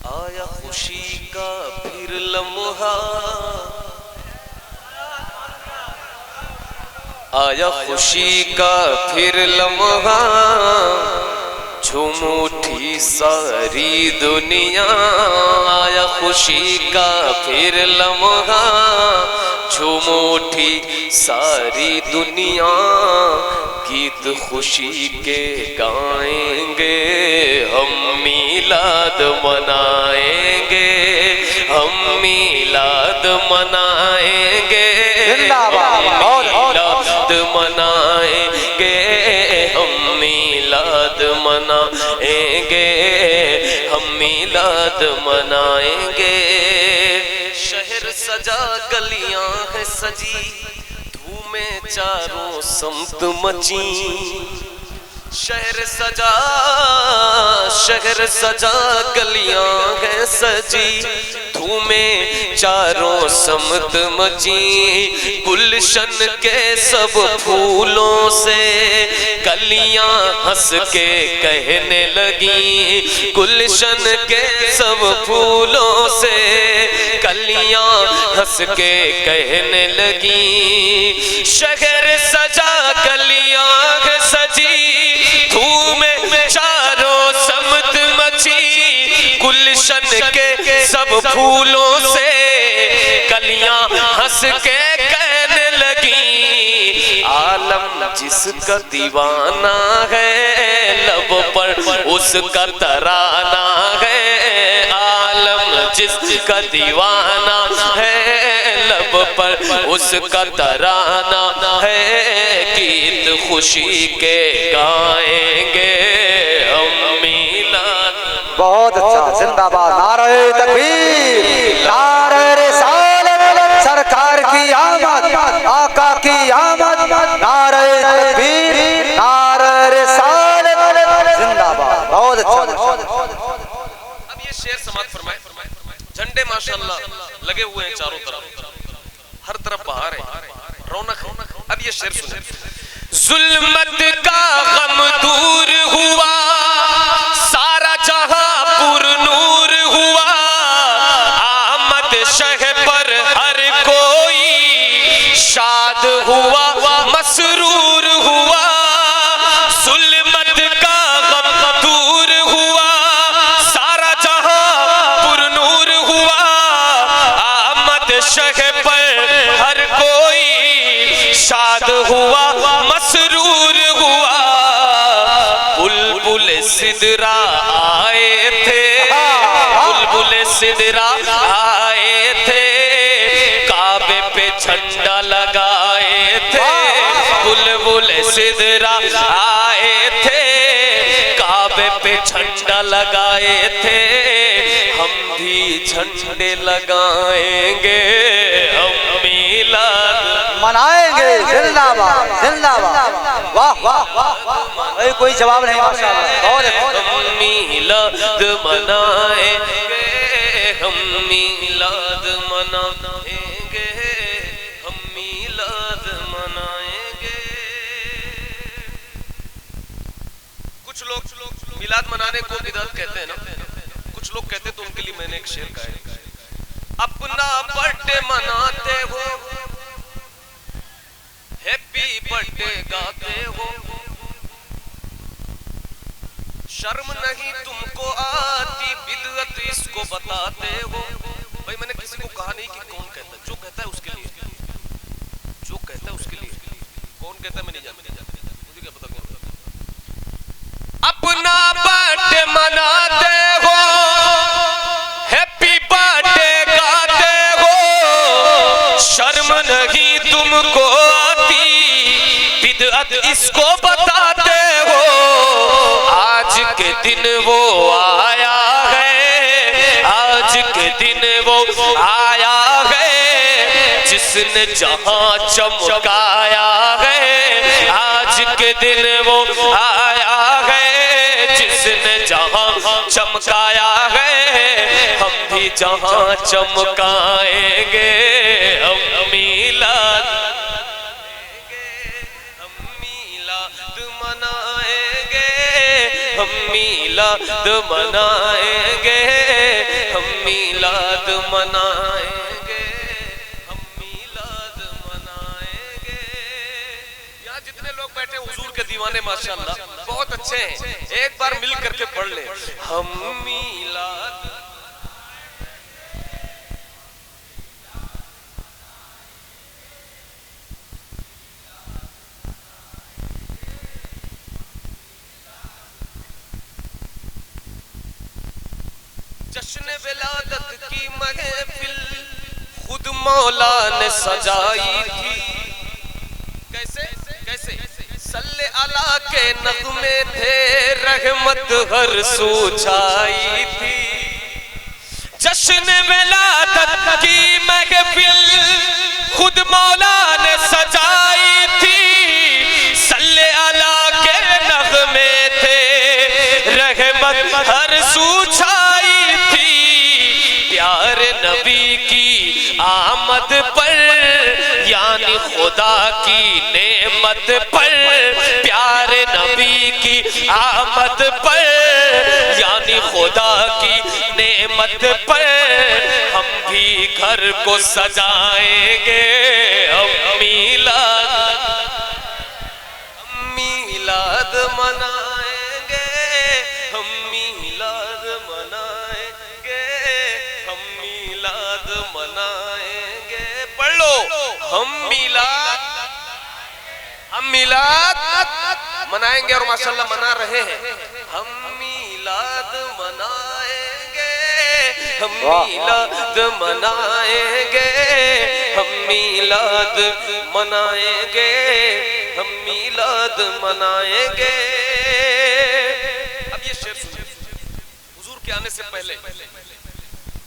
आया खुशी का फिर लम्हा, आया खुशी का फिर लम्हा, झूम उठी सारी दुनिया। आया खुशी का फिर लम्हा, झूम उठी सारी दुनिया। गीत खुशी के गाएंगे हम, मीलाद मनाएंगे हम, मीलाद मनाएंगे, मीलाद मनाएंगे हम, मीलाद मनाएंगे हम, मीलाद मनाएंगे। शहर सजा गलियां है सजी, धूमें चारों समत मची। शहर सजा गलियां है सजी, धूमें चारों समत मची। गुलशन के सब फूलों से कलियां हंस के कहने लगी। गुलशन के सब फूलों से कलियां हंस के कहने लगी। शहर सजा गलियां है सजी, धूमें चारों समत मची। गुलशन के सब फूलों से कलियां हंस के कहने लगी। आलम जिसका दीवाना है, लब पर उसका तराना है। आलम जिसका दीवाना है, लब पर उसका तराना है। गीत खुशी के गाएंगे हम, मीलाद। बहुत अच्छा, जिंदाबाद। नारे तकबीर, नारे रिसालत, सरकार की आमद, आका की आमद। नारे तकबीर, नारे रिसालत, जिंदाबाद। बहुत अच्छा। अब ये शेर समाप्त फरमाए। झंडे माशाल्लाह लगे हुए हैं चारों तरफ, हर तरफ बहार है, रौनक है। अब ये शेर सुने। जुल्मत का गम दूर हुआ, सारा जहां पुरनूर हुआ। आमद शह पर हर कोई शाद हुआ, मसरूर हुआ। जुल्मत का गम दूर हुआ, सारा जहां पुरनूर हुआ। आमद शह पर हर कोई शाद हुआ, मसरूर हुआ। बुलबुल सिदरा आए थे, बुलबुल सिदरा आए थे, काबे पे झंडा लगाए थे। बुलबुल सिदरा आए थे, काबे पे झंडा लगाए थे। हम भी झंडे लगाएंगे हम, मीलाद मनाएंगे। जिंदाबाद, जिंदाबाद। वाह वाह वाह, कोई जवाब नहीं माशाल्लाह। बहुत हम मीलाद मनाएंगे हम, मीलाद मनाएंगे हम, मीलाद मनाएंगे। कुछ लोग मिलाद मनाने को बिदअत कहते हैं ना, कुछ लोग कहते हैं, तो उनके लिए मैंने एक शेर गाया। अपना बर्थडे मनाते हो, हैप्पी बर्थडे गाते हो, शर्म नहीं तुमको आती, बिदअत इसको बताते हो। भाई मैंने किसी को कहा नहीं कि कौन कहता है, जो कहता है उसके लिए, जो कहता है उसके लिए। कौन कहता है मैं नहीं जानता, मुझे क्या पता कौन कहता है। अपना बर्थडे मनाते हो, हैप्पी बर्थडे गाते हो, शर्म नहीं तुमको आती, बिदअत इसको बताते हो। आज के दिन वो आया है, आज के दिन वो आया है, जिसने जहां चमकाया है। आज के दिन वो आया है, जिसने जहां चमकाया है। हम भी जहां चमकाएंगे हम, मीलाद मनाएंगे हम, मीलाद मनाएंगे मीलाद मनाएंगे, हम मीलाद मनाएंगे। यहाँ जितने लोग बैठे हुजूर के दीवाने माशाअल्लाह बहुत अच्छे हैं, एक बार मिल करके पढ़ ले, हम मीलाद। जश्न विलादत की महफिल खुद मौला ने सजाई थी। कैसे कैसे? सल्ले अला के नगमे थे, रहमत हर सू छाई थी। जश्न विलादत की महफिल खुद मौला ने सजाई थी। सल्ले अला के नगमे थे, रहमत हर सू छाई थी। प्यारे नबी की आमद पर यानी खुदा की नेमत पर, प्यारे नबी की आमद पर यानी खुदा की नेमत पर हम भी घर को सजाएंगे। हम मीलाद मनाएंगे, हम मीलाद मनाएंगे, हम मीलाद मनाएंगे। पढ़ लो, हम मीलाद मनाएंगे और माशाल्लाह मना रहे हैं। हम मीलाद मनाएंगे, हम मीलाद मनाएंगे, हम मीलाद मनाएंगे, हम मीलाद मनाएंगे। अब ये शेर सुनिए, हुजूर के आने से पहले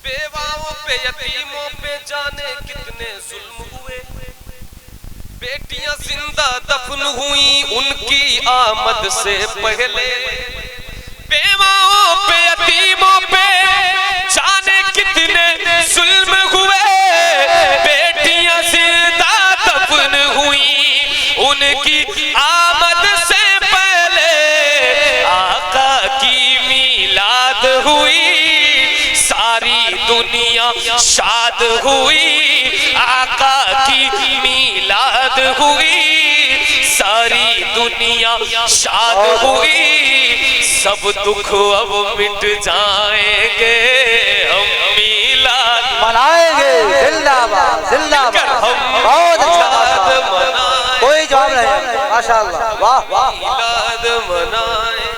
बेवाओं पे यतीमों पे जाने कितने जुल्म हुए। बेटियां जिंदा दफन हुई उनकी आमद से पहले। बेवाओं पे यतीमों पे जाने कितने जुल्म हुए। बेटियां जिंदा दफन हुई उनकी आमद से पहले। आका की मीलाद हुई, सारी दुनिया शाद हुई। आका की मीलाद हुई, सारी दुनिया शाद हुई। सब दुख अब मिट जाएंगे, हम मीलाद मनाएंगे। जिंदाबाद जिंदाबाद, बहुत अच्छा, कोई जवाब नहीं, माशाअल्लाह, वाह वाह। मीलाद मनाएंगे,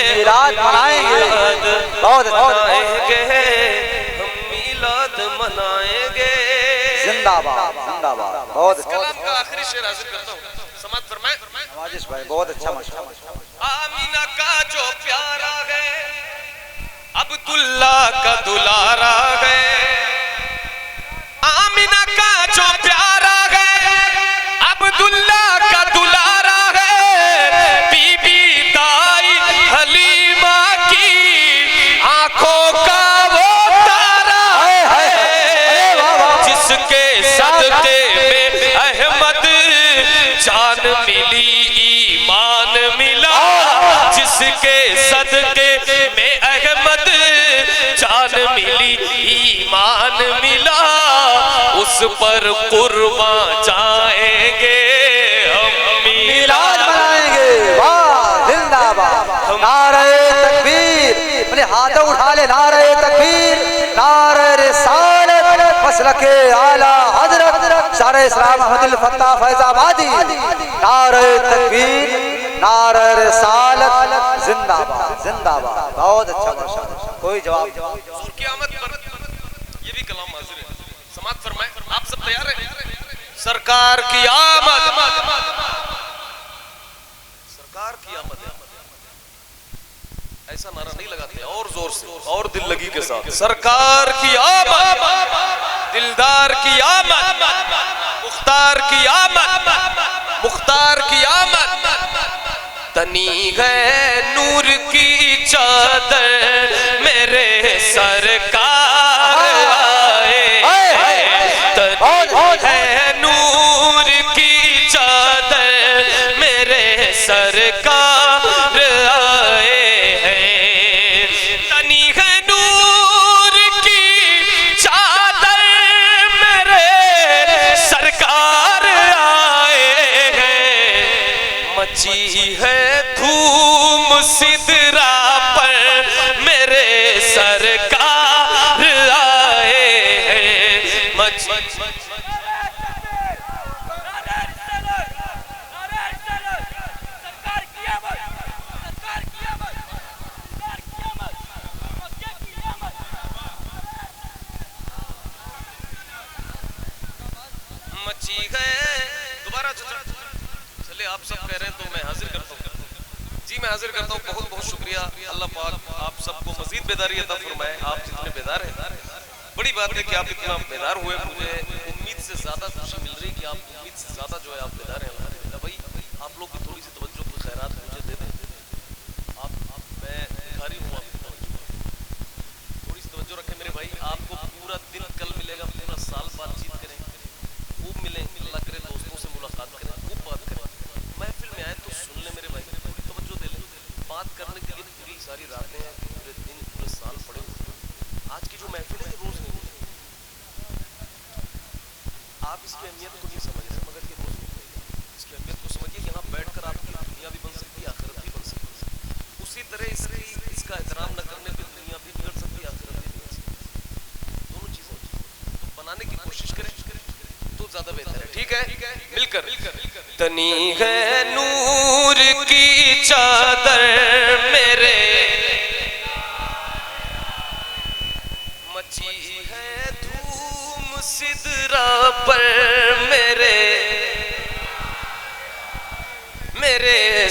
मीलाद मनाएंगे, बहुत अच्छा, हम मीलाद मनाएंगे। जिंदाबाद जिंदाबाद, बहुत अच्छा। कलाम का आखिरी शेर हाजिर करता हूँ, समात फरमाए। नवाजिश भाई बहुत अच्छा माशाअल्लाह। आमीना का जो प्यारा है, अब्दुल्ला का दुलारा है। आमीना का जो प्यारा है, अब्दुल्ला का दुलारा है। बीबी दाई हलीमा की आंखों का वो तारा है, जिसके सदके में अहमद जान मिली ईमान मिला। जिसके सदके में अहमद जान मिली ईमान मिला। उस पर कुर्बान जाएंगे, हम मीलाद मनाएंगे। वाह जिंदाबाद, नारे तकबीर, अपने हाथों उठा ले, नारे तकबीर, नारे रिसालत, मसलके आला हजरत सारे इस्लाम अहमदुल फत्ताह फैजाबादी। नारे तकबीर, नारे रिसालत, जिंदाबाद जिंदाबाद, बहुत अच्छा माशाअल्लाह, कोई जवाब। हुजूर की आमद पर ये भी कलाम हाजिर है, समात फरमाए। आप सब तैयार हैं? सरकार की आमद, सरकार की आमद। ऐसा नारा नहीं लगाते, और जोर से और दिल लगी के साथ। सरकार की आमद, दिलदार की आमद, मुख्तार की आमद, मुख्तार की आमद। तनी है नूर की चादर मेरे सरकार आए। तनी है नूर की चादर मेरे सरकार आए हैं। तनी है नूर मची है दोबारा चले। आप सब कह रहे हैं तो मैं हाजिर करता हूँ। जी मैं हाजिर करता हूँ। बहुत बहुत शुक्रिया। अल्लाह पाक आप सबको मजीद बेदारी अता फरमाए। आप जितने बेदार हैं, बड़ी बात है कि आप इतना बेदार हुए। मुझे उम्मीद से ज्यादा खुशी मिल रही कि आप उम्मीद से ज्यादा जो है आप बेदार हैं। अल्हम्दुलिल्लाह भाई आप लोग की थोड़ी सी तवज्जो की खैरात मुझे दे दें। आप मैं भिखारी हूँ, आपकी तवज्जो थोड़ी सी तवज्जो रखें मेरे भाई। आपको पूरा दिन कल मिलेगा, पूरा साल बातचीत करें, खूब मिलें, अल्लाह करे दोस्तों से मुलाकात करें, खूब बात करें। महफिल में आए तो सुन ले मेरे भाई, थोड़ी तवज्जो दे लें। बात करने के लिए पूरी सारी रातें हैं, पूरे दिन पूरे साल पड़े हुए। आज की जो महफिल है रोज नहीं मिलेगी। आप इसकी अहमियत को नहीं समझ रहे, मगर ये रोज नहीं मिलेगी। इसकी अहमियत को समझिए। यहाँ बैठकर आपकी दुनिया भी बन सकती है, आखिरत भी बन सकती है। उसी तरह इसका एहतराम न करने पर दुनिया भी बिगड़ सकती है, आखिरत भी बिगड़ सकती है। दोनों चीजें तो बनाने की कोशिश करें तो ज्यादा बेहतर है। ठीक है, मिलकर तनी है नूर की चादर मेरे, मची है धूम सिदरा पर मेरे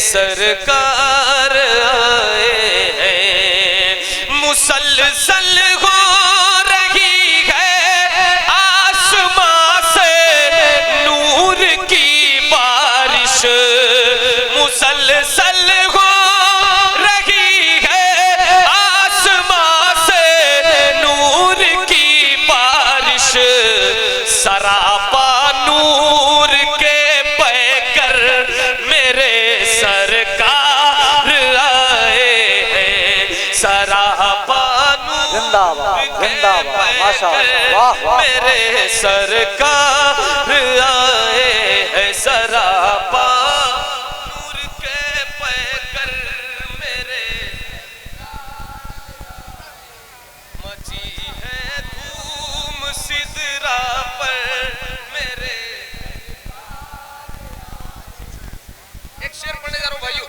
सरकार आए हैं। मुसलसल हो रही है आसमां से नूर की बारिश, मुसलसल हो रही है आसमां से नूर की बारिश। सरापा नूर के पैकर मेरे सरकार आए हैं। सरापा जिंदाबाद जिंदाबाद माशाअल्लाह, वाह वाह। मेरे सरकार आए हैं। सरापा नूर के पैकर मेरे, मची है धूम सिदरा पर मेरे। एक शेर पढ़ने जा रहा हूं भाइयों।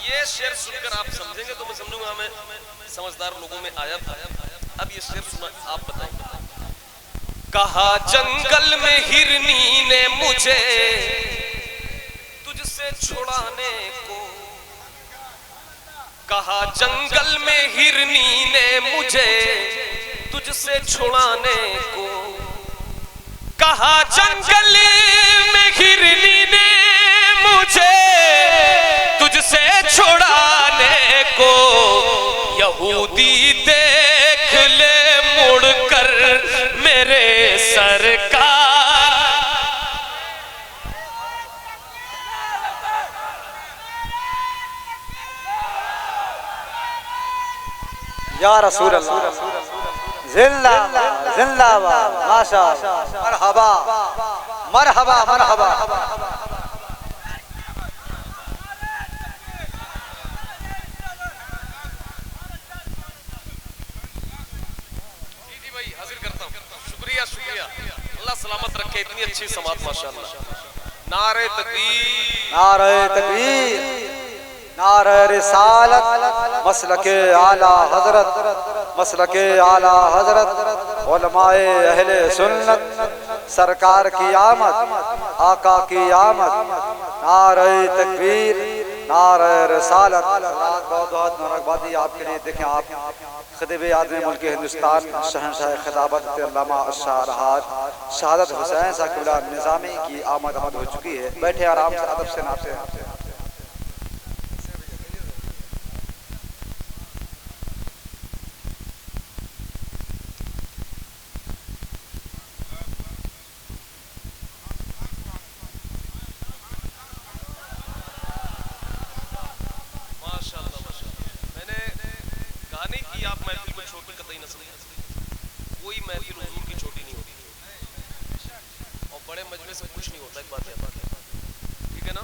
ये शेर सुनकर आप समझेंगे तो मैं समझूंगा मैं समझदार लोगों में आया था। अब ये शेर सुना, आप बताएं। कहा जंगल में हिरनी ने मुझे तुझसे छुड़ाने को, कहा जंगल में हिरनी ने मुझे तुझसे छुड़ाने को, कहा जंगल में हिरनी ने मुझे तुझसे छुड़ाने को। यहूदी देख ले मुड़कर मेरे सरकार, या रसूल अल्लाह जिंदाबाद जिंदाबाद माशाअल्लाह, मरहबा मरहबा मरहबा। जी भाई हाजिर करता हूँ। शुक्रिया शुक्रिया। अल्लाह सलामत रखे। इतनी अच्छी समात माशाअल्लाह। नारे तकबीर, नारे तकबीर, नारे रिसालत, मसलके आला हजरत, मसलके आला हजरत, उलमाए अहले सुन्नत, सरकार की आमद, आका की आमद। नारे तकबीर, नारे रिसालत। बहुत बहुत मुबारकबादी आपके लिए। देखें आप खतीब आज़म मुल्क हिंदुस्तान शहंशाह खिताबत अल्लामा अशराहात शहादत हुसैन साकिबुल्लाह निज़ामी की आमद हो चुकी है। बैठे आराम से अदब से नाते हैं। कोई महफिल हुजूर की छोटी नहीं होती और बड़े मजमे से कुछ नहीं होता। एक बात याद रखिए, ठीक है ना?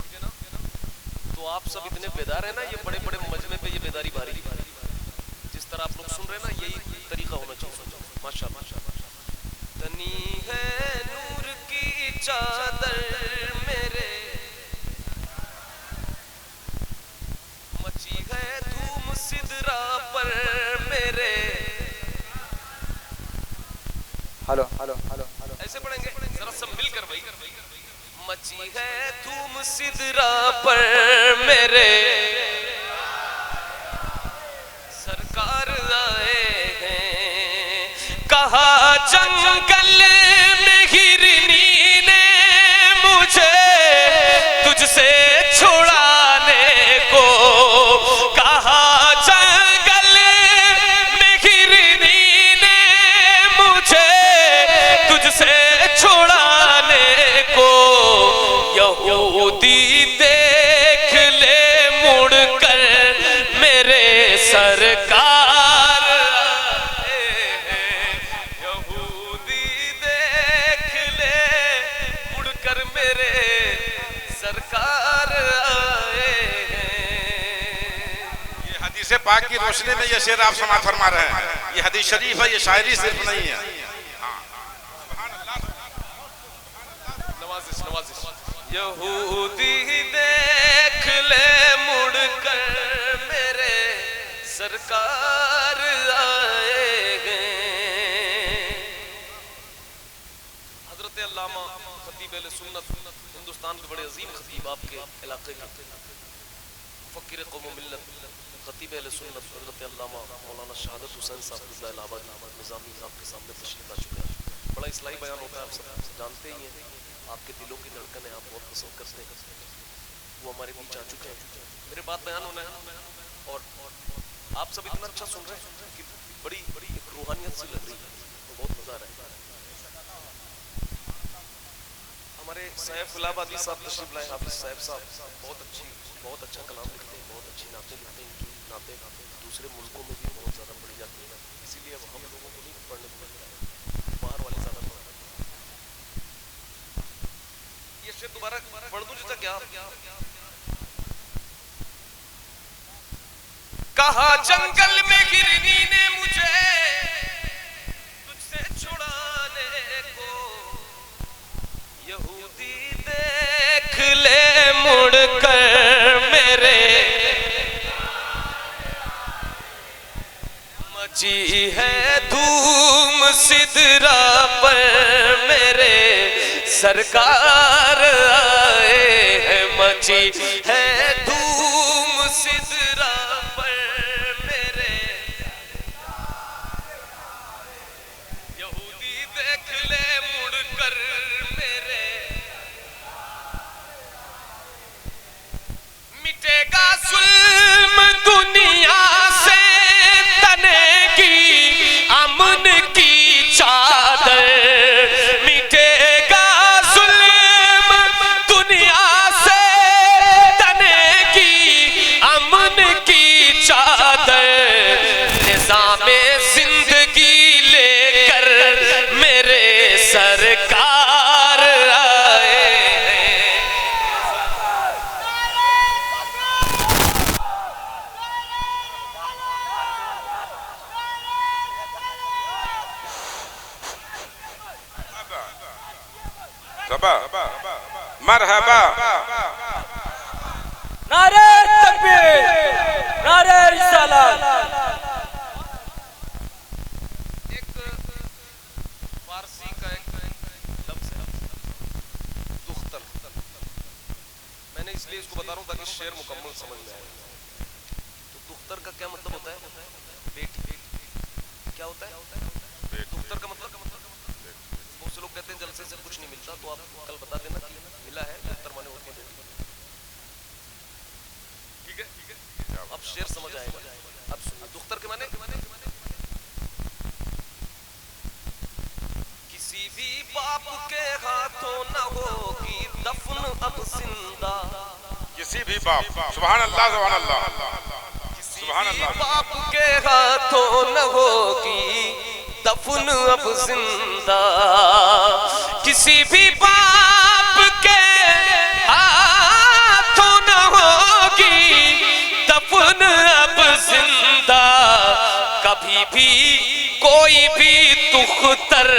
तो आप सब इतने बेदार हैं ना, ये बड़े बड़े मजमे पे ये बेदारी भारी। जिस तरह आप लोग सुन रहे हैं ना, यही तरीका होना चाहिए। माशा हेलो हेलो हेलो हेलो ऐसे पढ़ेंगे जरा सब मिलकर भाई। मची है धूम सिदरा पर मेरे सरकार आए हैं, कहा जंगल में हिरनी ने मुझे तुझसे छुड़ाने को, कहा जंगल में हिरनी ने मुझे तुझसे छुड़ाने को, यहूदी देख ले मुड़ कर मेरे सरकार आए हैं, यहूदी देख ले मुड़कर मेरे सरकार आए हैं। ये हदीस पाक की रोशनी में ये शेर आप समाप्त फरमा रहे हैं। ये हदीस शरीफ है, ये शायरी सिर्फ नहीं है। नवाजिश नवाजिश। यहूदी देख ले मुड़कर मेरे सरकार आए हैं। हजरत अल्लामा खतीब अहले सुन्नत, हिंदुस्तान के बड़े अजीम खतीब, आपके इलाके के फकीर कौम मिल्लत खतीब अहले सुन्नत हजरत अल्लामा मौलाना शहादत हुसैन साहब इलाहाबादी निज़ामी आपके सामने तशरीफ ला चुके हैं। बड़ा इस्लाही बयान होता है, आप सब जानते ही हैं। आपके दिलों की धड़कन है, आप बहुत पसंद करते हैं, वो हमारे बीच आ चुके हैं। मेरे बात बयान होना है और आप सब इतना अच्छा सुन रहे हैं कि बड़ी बड़ी एक रूहानियत सी लग रही है, तो बहुत मजा आ रहा है। हमारे सैफ इलाहाबादी साहब तशरीफ लाए, हाफिज साहब साहब बहुत अच्छा कलाम लिखते हैं, बहुत अच्छी नातें लिखते हैं। इनकी नातें दूसरे मुल्कों में भी बहुत ज़्यादा पढ़ी जाती है, इसीलिए अब हम लोगों को नहीं पढ़ने को मिलता है, बाहर वाले ज़्यादा पढ़ते हैं। ये शेर दोबारा पढ़ दूं चाचा क्या? कहा जंगल में हिरनी ने मुझे तुझसे छुड़ाने को, यहूदी देख ले मुड़कर मेरे, मची है धूम सिदरा पर मेरे सरकार आए हैं, मची है धूम सिदरा पर मेरे, यहूदी देख ले मुड़कर मेरे, मिटेगा जुल्म दुनिया से तनेगी अमन की चादर, मिटेगा जुल्म दुनिया से तनेगी अमन की चादर, निज़ामे जिंदगी लेकर मेरे सरकार आए हैं। मरहबा नारे तकबीर, नारे रिसालत। एक फारसी का एक लफ्ज़ है दुख्तर, मैंने इसलिए इसको बता रहा हूँ ताकि शेर मुकम्मल समझ में आए। तो दुख्तर का क्या मतलब होता है? बेटी। क्या होता है दुख्तर का मतलब? बहुत से लोग कहते हैं जलसे से कुछ नहीं मिलता, तो आप कल बता देना कि मिला है। दुख्तर माने होती है बेटी। ठीक है, अब शेर समझ आएगा। अब सुनिए, दुख्तर के माने किसी भी बाप के हाथों न होगी दफन अब जिंदा, किसी भी बाप, सुभान अल्लाह सुभान अल्लाह सुभान किसी अल्लाह, बाप के हाथों न होगी दफन अब जिंदा, किसी भी बाप के हाथों न होगी दफन अब जिंदा, कभी भी कोई भी दुख्तर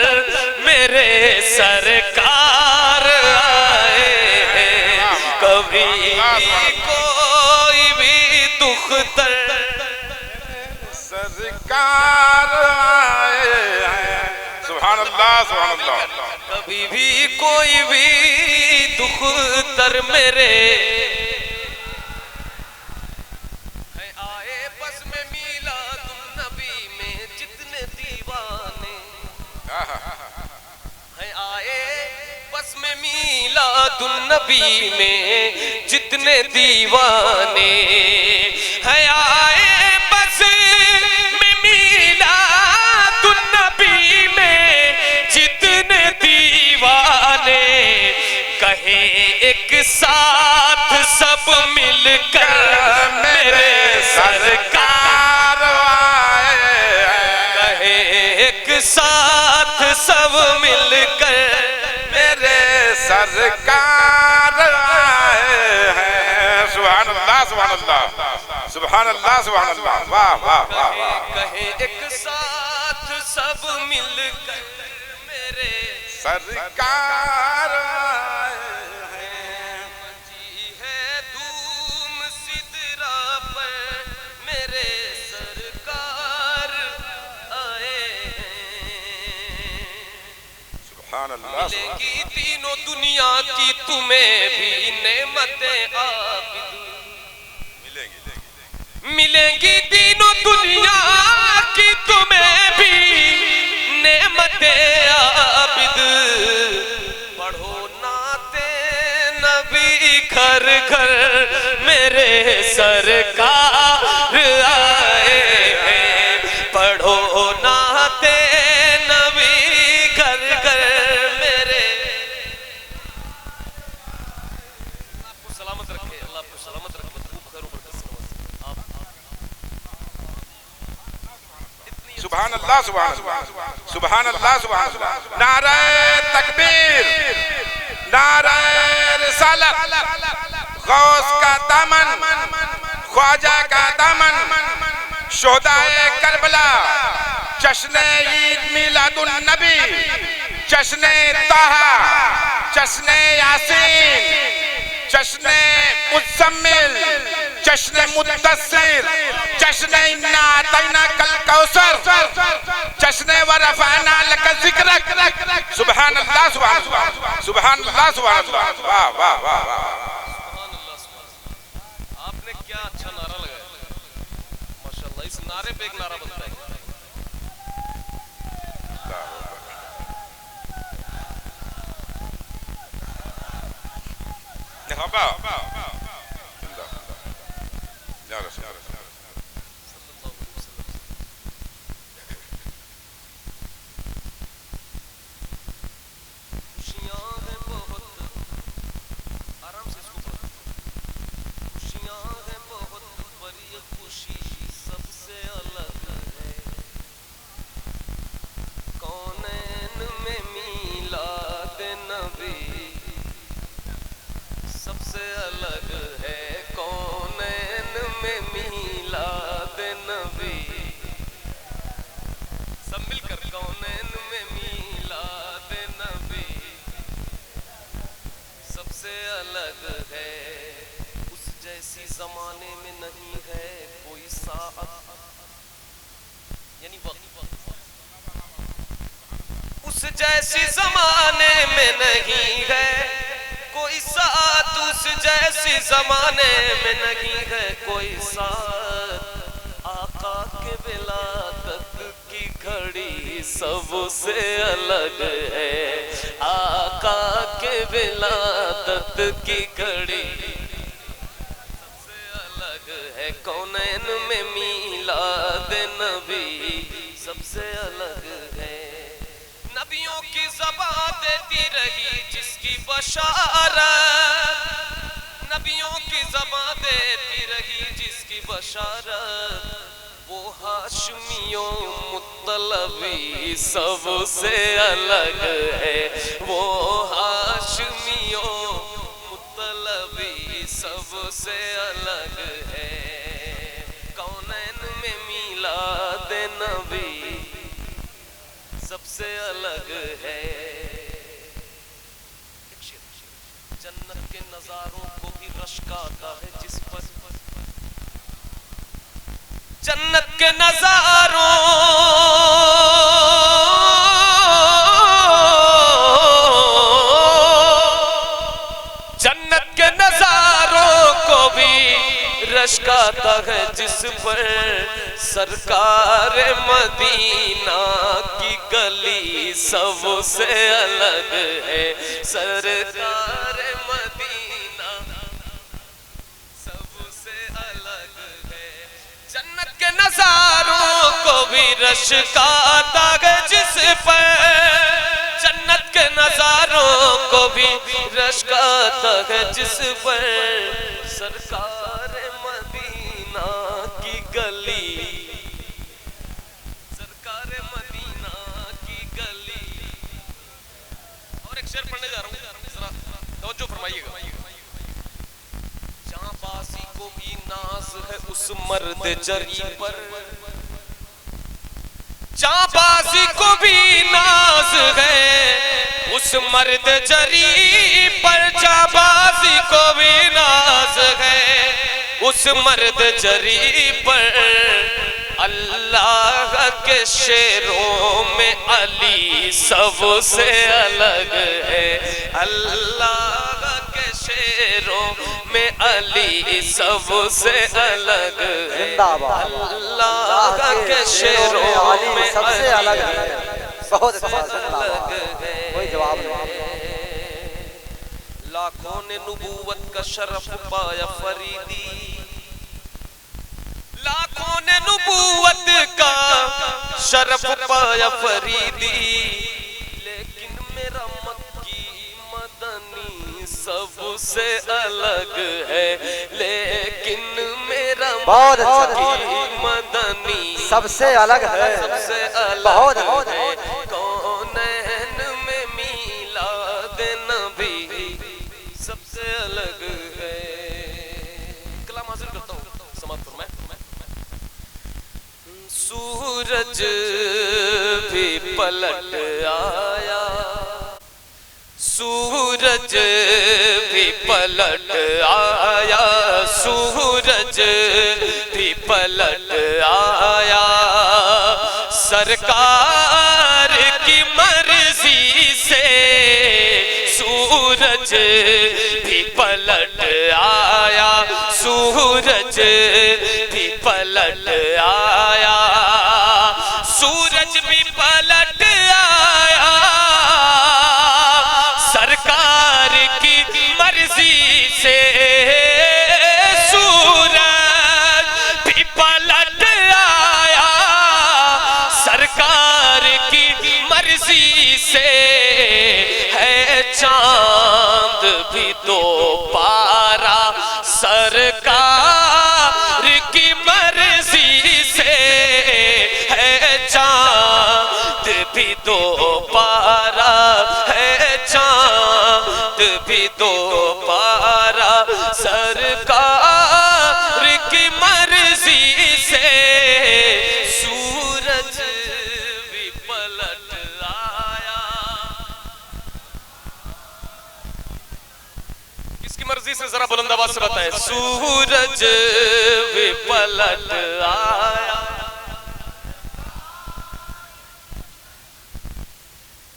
मेरे सरकार आए हैं, कभी भी कोई भी दुख्तर सरकार आए हैं। सुभान सुभान अल्लाह सुभान अल्लाह। कभी भी कोई भी दुख दर मेरे है आए बस में मीलादुन्नबी में जितने दीवाने है आए बस में मीलादुन्नबी में जितने दीवाने है आए बस में मीलादुन्नबी में जितने दीवाने कहे एक साथ सब मिलकर मेरे सरकार आए कहे एक साथ सब मिलकर मेरे सरकार आए हैं। सुभान अल्लाह सुभान अल्लाह सुभान अल्लाह सुभान अल्लाह। वाह वाह वाह वाह। कहे एक साथ सब मिलकर मेरे सरकार आए हैं। जी है धूम सिदरा पर मेरे सरकार आए हैं। सुभान अल्लाह। मिलेगी तीनों दुनिया की तुम्हें भी नेमतें आबिद मिलेंगी तीनों दुनिया की तुम्हें भी नेमतें आबिद पढ़ो नाते नबी घर घर मेरे सरकार आए हैं। पढ़ो नाते नबी घर घर मेरे आपको सलामत रखे अल्लाह आपको सलामत रखे खूब खैर बरकत से आप सुभान अल्लाह सुभान अल्लाह सुभान अल्लाह सुभान अल्लाह। नारे तकबीर नारे रिसालत गौस का दामन ख्वाजा का दामन शोहदाए करबला जश्न ईद मिलादुन नबी जश्न ताहा जश्न यासीन जश्न मुज़म्मिल जश्न मुद्दस्सिर जश्न इन्ना अतैना कल कौसर जश्न वरफअना लक ज़िक्रक। सुभान अल्लाह सुभान अल्लाह सुभान अल्लाह सुभान अल्लाह। वाह वाह वाह वाह। आपने क्या अच्छा नारा लगाया माशाल्लाह। इस नारे पे एक नारा बनता है खुशियां हैं बहुत आराम से इसको पढ़ो। खुशियां हैं बहुत पर ये खुशी सबसे अलग है। कौनैन में मीलाद नबी सबसे अलग है। कौनैन में मीलाद नबी सब मिलकर कौनैन में मीलाद नबी सबसे अलग है। उस जैसी जमाने में नहीं है कोई साअत यानी वक्त उस जैसी जमाने में नहीं है कोई साथ उस जैसी जमाने में नहीं है कोई साथ। आका के विलादत की घड़ी सबसे अलग है। आका के विलादत की घड़ी सबसे अलग है। कौनैन में मीलाद नबी सबसे अलग है। नबियों की ज़बान देती रही जिसकी बशारत नबियों की ज़बान देती रही जिसकी बशारत वो हाशमियों मुत्तलबी सबसे अलग है। वो हाशमियों मुत्तलबी सबसे अलग है। कौनैन में मीलाद नबी सबसे अलग है। जन्नत के नजारों को भी रश्क आता है जिस पर जन्नत के नजारों रश्काता है जिस पर सरकार मदीना की गली सबसे अलग है। सरकार मदीना सबसे अलग है। जन्नत के नजारों को भी रश्काता है जिस पर, जन्नत के नजारों को भी रश्काता है जिस पर सरकार मदीना की गली, सरकार मदीना की गली। और एक शेर पढ़ने जा रहा हूँ, जरा तवज्जो फरमाइएगा। जहां बासी को भी नाज है उस मर्द जरी पर, जहां बासी को भी नाज है उस मर्द जरी पर, जहां बासी को भी नाज है उस मर्द जरी पर। अल्लाह के शेरों में अली सबसे अलग है। अल्लाह के शेरों में अली सबसे अलग है। अल्लाह के शेरों में सबसे अलग है। बहुत अलग है। कोई जवाब नहीं। लाखों ने नबूवत का शरफ पाया फरीदी, लाखों ने नबूवत का शरफ पाया फरीदी, लेकिन मेरा मक्की मदनी सबसे अलग है। लेकिन मेरा मक्की मदनी सबसे अलग है। सबसे अलग बहुत है। कौनैन में मीलाद नबी सबसे अलग है। कलाम हाजिर करता हूँ समाप्त फरमाएं। सूरज भी पलट आया, सूरज भी पलट आया, सूरज भी पलट आया। सरकार की मर्जी से सूरज भी पलट आया, सूरज भी पलट आया, सूरज भी पलट आया। सरकार की मर्जी से सूरज भी पलट आया, सरकार की मर्जी से है चांद भी दो पारा। सरकार की मर्जी से है चांद भी दो पारा, है चांद भी दो पारा। सरकार की मर्जी से सूरज भी पलट आया। किसकी मर्जी से जरा बुलंद आवाज से बताएं। सूरज भी पलट आया।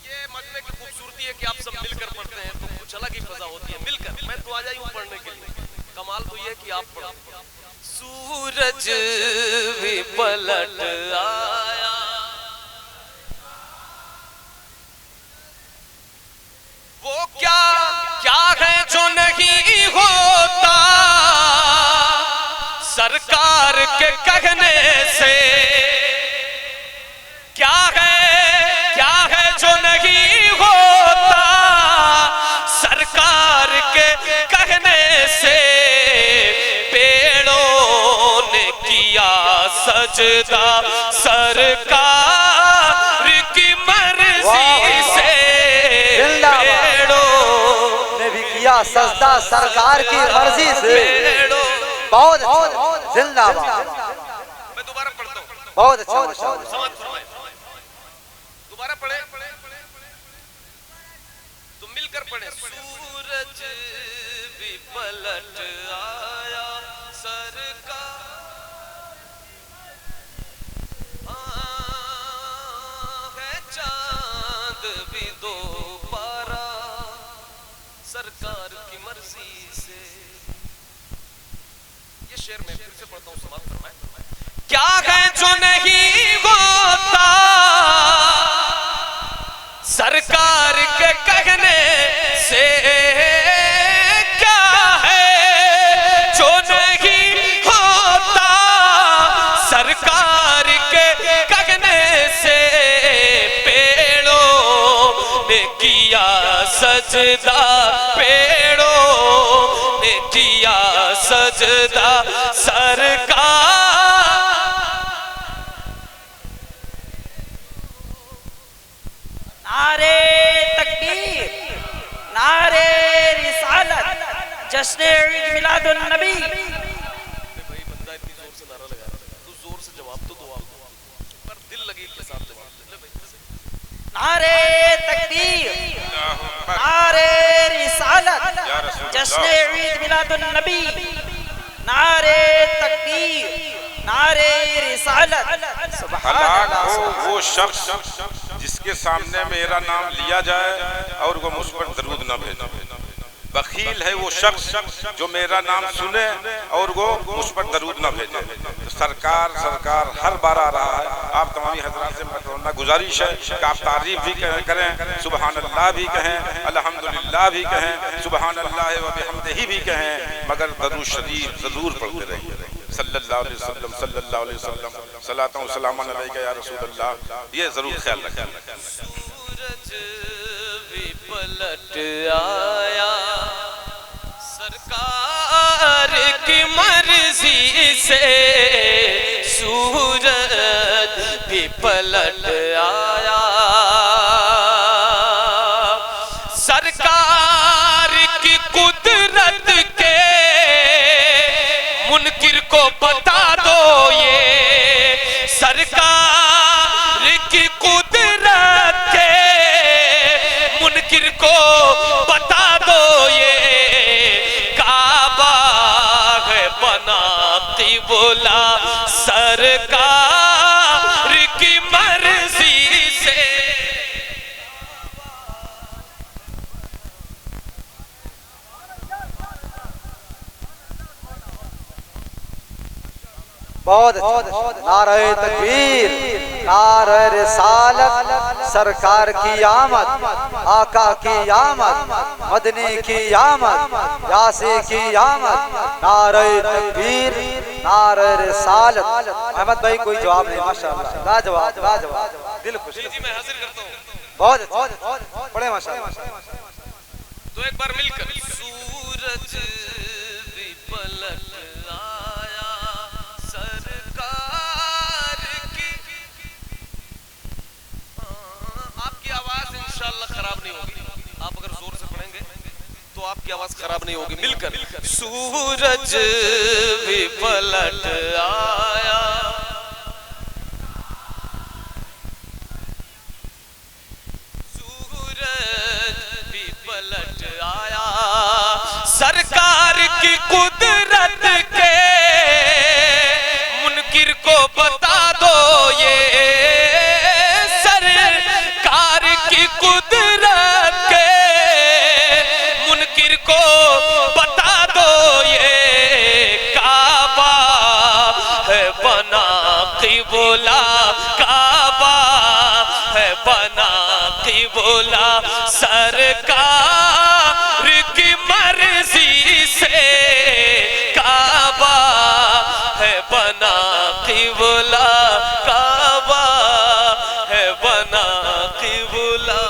ये मजमे की खूबसूरती है कि आप सब मिलकर पढ़ते हैं तो कुछ अलग ही फजा होती है। मिलकर, मैं तो आ जाई हूं पढ़ने के लिए, कमाल तो ये कि आप पढ़ो। सूरज भी पलट आया, वो क्या क्या है जो नहीं होता सरकार के कहने से। क्या है जो नहीं होता सरकार के कहने से। पेड़ों ने किया सजदा सरकार की मर्जी से। पेड़ों ने भी किया सजदा सरकार की मर्जी से। बहुत जिंदाबाद। मैं दोबारा पढ़ता हूँ, बहुत अच्छा माशाअल्लाह। समाप्त फरमाएं। दोबारा पढ़े तो मिलकर पढ़े। सूरज भी पलट आया, सरकार है चांद भी दो पारा। सरकार की मर्जी से। ये शेर में फिर से पढ़ता हूँ, समाप्त फरमाएं। क्या है जो नहीं होता सरकार के कहने से, क्या है जो नहीं होता सरकार के कहने से। पेड़ों ने किया सजदा, पेड़ों ने किया सजदा सरकार। नारे तकबीर, नारे रिसालत, जश्न ईद मिलादुन नबी। भाई बंदा इतनी जोर से नारा लगा रहा है, तो जोर से जवाब तो दो आप, पर दिल लगी के साथ जवाब दे भाई। नारे तकबीर, नारे रिसालत, जश्न ईद मिलादुन नबी। नारे तकबीर, नारे रिसालत, सुभान अल्लाह। वो शख्स जिसके सामने मेरा नाम लिया जाए और वो मुझ पर दरूद न भेजे। बखील है वो शख्स जो मेरा नाम सुने और वो मुझ पर दरूद न भेजे। तो सरकार हर बार आ रहा है। आप तमामी हजरात से गुजारिश है कि आप तारीफ भी करें, सुबहान अल्लाह भी कहें, अल्हम्दुलिल्लाह भी कहें, सुबहान अल्लाह व बिहम्दिही भी कहें, मगर दरूद शरीफ जरूर पढ़ते रहिए। सल्लल्लाहु अलैहि वसल्लम, सल्लल्लाहु अलैहि वसल्लम, सलातु व सलामन अलैका या रसूल अल्लाह। ये जरूर ख्याल रखें। सूरज भी पलट आया सरकार की मर्जी से, सूरज भी पलट आया सरकार की कुदरत के मुनकिर को बता दो ये, सरकार की कुदरत के मुनकिर को बता दो ये। काबा है बना क़िबला सरकार की मर्जी से। बहुत नारे तकबीर, नारे रिसालत, सरकार की आमद, आका की आमद, मदनी की आमद, यासी की आमद। नारे तकबीर, नारे रिसालत। अहमद भाई कोई जवाब नहीं, माशाअल्लाह, लाजवाब लाजवाब, दिल खुश। जी मैं हाजिर करता हूँ। बहुत बड़े माशाअल्लाह। तो एक बार मिलकर सूरज भी पलट आया सरकार की। आपकी आवाज इंशाअल्लाह खराब नहीं होगी, आप अगर जोर से पढ़ेंगे तो आपकी आवाज खराब नहीं होगी। मिलकर सूरज भी पलट आया, सूरज भी पलट आया सरकार की कुदरत के मुनकिर को बता दो ये, सरकार की कुदरत के मुनकिर को बता दो ये। काबा है बना क़िबला, काबा है बना क़िबला सरकार की मर्जी से। काबा है बना क़िबला, काबा है बना क़िबला।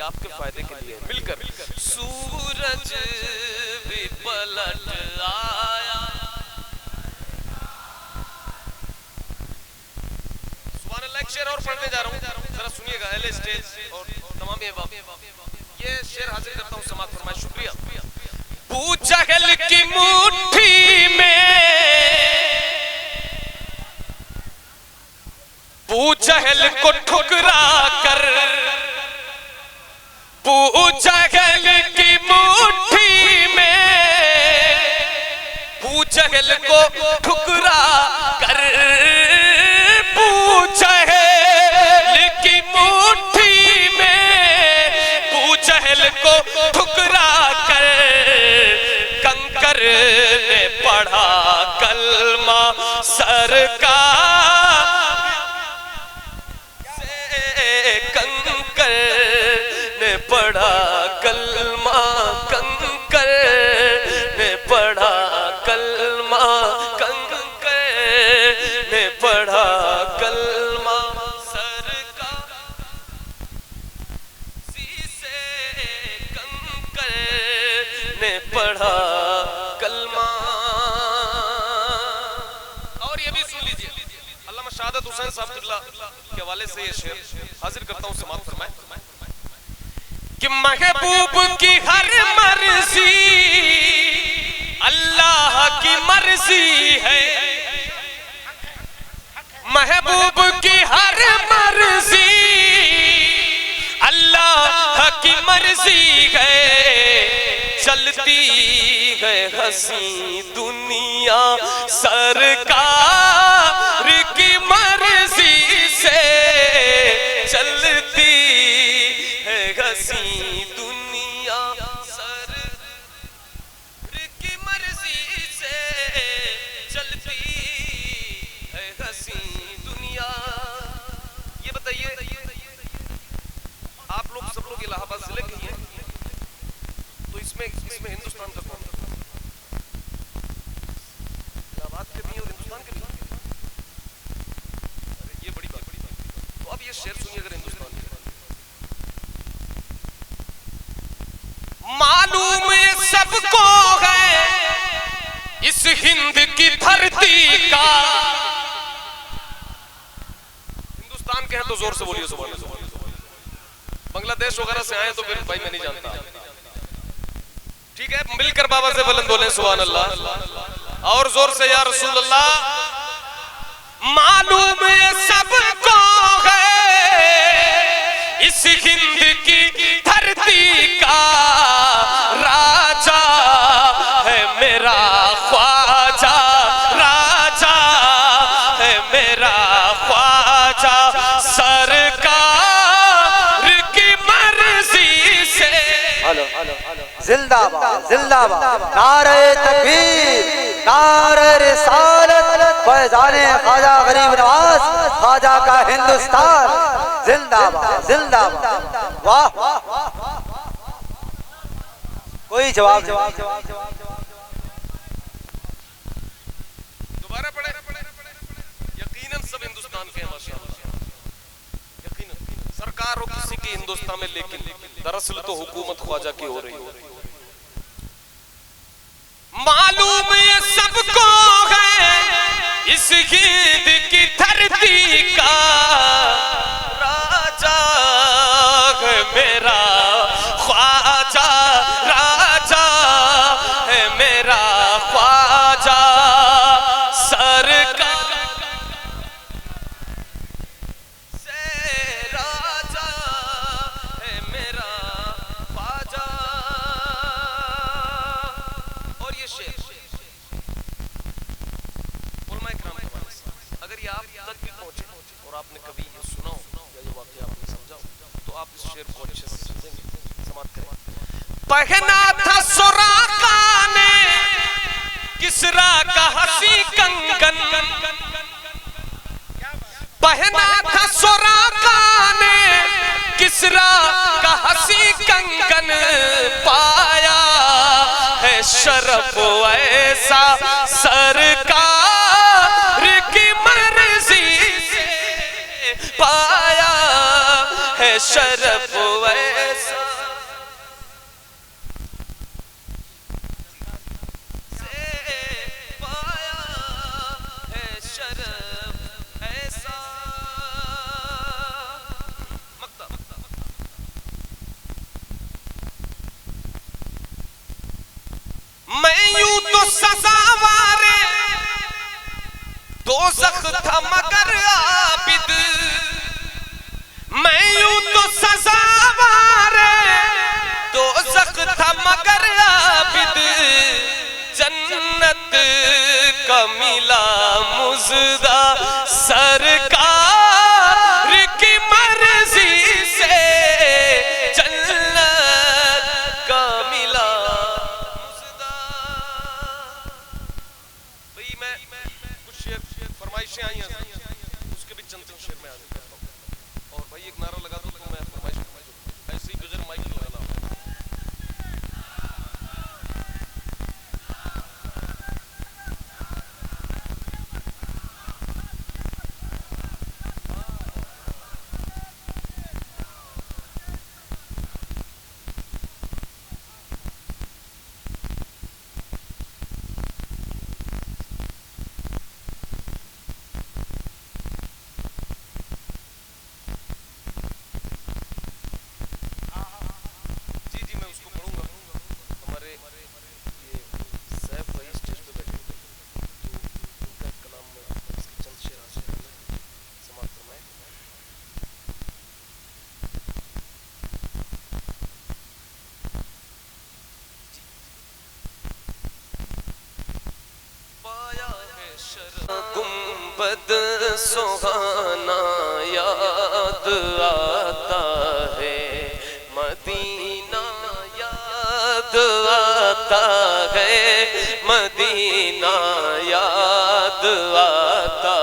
आपके फायदे के लिए मिलकर। सूरज भी पलट आया, सुभान अल्लाह। एक शेर और पढ़ने जा रहा हूँ, जरा सुनिएगा। एले स्टेज और तमाम ये शेर हाजिर करता हूँ, समाप्त फरमाए। शुक्रिया। बूचहल की मुट्ठी में, बूचहल को ठुकरा कर, बूचहल की मुट्ठी में, बूचहल को ठुकरा कर, बूचहल की मुट्ठी में, बूचहल को ठुकरा कर, कंकर ने पढ़ा कलमा सरकार से, कंकर ने पढ़ा कलमा, कंकर ने पढ़ा कलमा, कंकर ने पढ़ा कलमा सरकार से, कंकर ने पढ़ा कलमा। और ये भी सुन लीजिए, अल्लामा शहादत हुसैन साहब के हवाले से ये शेर हाजिर करता हूँ, समाप्त फरमाए कि महबूब की हर मर्जी अल्लाह की मर्जी है, महबूब की हर मर्जी अल्लाह की मर्जी है, चलती है हंसी दुनिया सरकार की मर्जी से, चलती है हंसी दुनिया सरकार की मर्जी से, चलती है हंसी दुनिया। ये बताइए, आप लोग सब लोग इलाहाबाद जिले के हैं, तो इसमें हिंदुस्तान का कौन? इलाहाबाद के भी और हिंदुस्तान के भी। अरे ये बड़ी बात। तो अब ये शेर सुनिए अगर हिंदुस्तान के। मालूम सबको है इस हिंद की धरती का, हिंदुस्तान के हैं तो जोर से बोलिए सुभान अल्लाह। बांग्लादेश वगैरह से आए तो फिर भाई मैं नहीं जानता, ठीक है। मिलकर बाबा से बुलंद बोलें सुभान अल्लाह, और जोर से या रसूल अल्लाह। मालूम सबको है इस हिंद की धरती का, राजा है मेरा ख्वाजा, राजा है मेरा ख्वाजा, सरकार की मर्जी से। जिंदाबाद जिंदाबाद, नारे तकबीर, नारे रिसालत, फैज़ाने ख्वाजा गरीब नवाज, ख्वाजा का हिंदुस्तान जिंदाबाद जिंदाबाद। वाह, कोई जवाब दोबारा पढ़े। यकीनन सब हिंदुस्तान के हैं माशाअल्लाह, यकीनन सरकार हो किसी की हिंदुस्तान में, लेकिन दरअसल तो हुकूमत ख्वाजा की हो रही है। मालूम ये सबको है इस हिंद की धरती का, राजा है मेरा ख्वाजा, राजा है मेरा ख्वाजा, सरकार से, राजा है मेरा ख्वाजा। और ये शेर अगर ये आप तक भी पहुंचे और आपने कभी ये सुना हो या ये वाकया आपने समझा हो, तो आप इस शेर को अच्छे से समझेंगे। समाप्त करें। पहना था सुराका ने किसरा का हंसी कंगन, पहना था सुराका ने किसरा का हंसी कंगन, पाया है शरफ ऐसा सरकार की मर्जी से, पाया है शरफ ऐसा दोज़ख था मगर आबिद, मैं यूं तो सज़ावारे दोज़ख था मगर आबिद, जन्नत का मिला मुज़दा सरकार की मर्जी से, जन्नत का मिला मुज़दा। भाई मैं कुछ शेर फरमाइशें आई हैं, उसके भी चंद शेर में आगे करता हूँ। और भाई एक नारा लगा दो तो मैं फरमाइश ऐसे ही बगैर माइक लगाना। गुंबद सुहाना याद आता है, मदीना याद आता है, मदीना याद आता